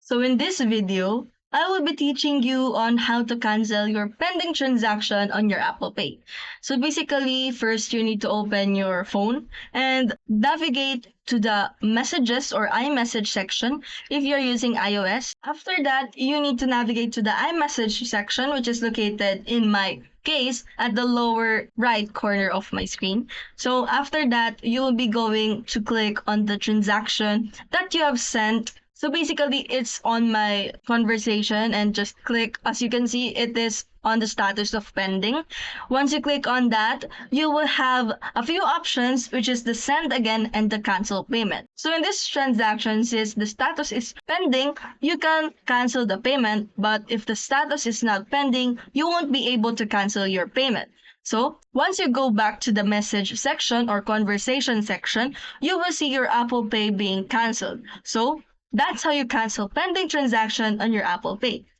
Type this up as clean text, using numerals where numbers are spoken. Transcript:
So in this video, I will be teaching you on how to cancel your pending transaction on your Apple Pay. So basically, first you need to open your phone and navigate to the messages or iMessage section if you're using iOS. After that, you need to navigate to the iMessage section, which is located in my case at the lower right corner of my screen. So after that, you will be going to click on the transaction that you have sent. So basically, it's on my conversation and just click. As you can see, it is on the status of pending. Once you click on that, you will have a few options, which is the send again and the cancel payment. So in this transaction, since the status is pending, you can cancel the payment. But if the status is not pending, you won't be able to cancel your payment. So, once you go back to the message section or conversation section, you will see your Apple Pay being canceled. So, that's how you cancel pending transaction on your Apple Pay.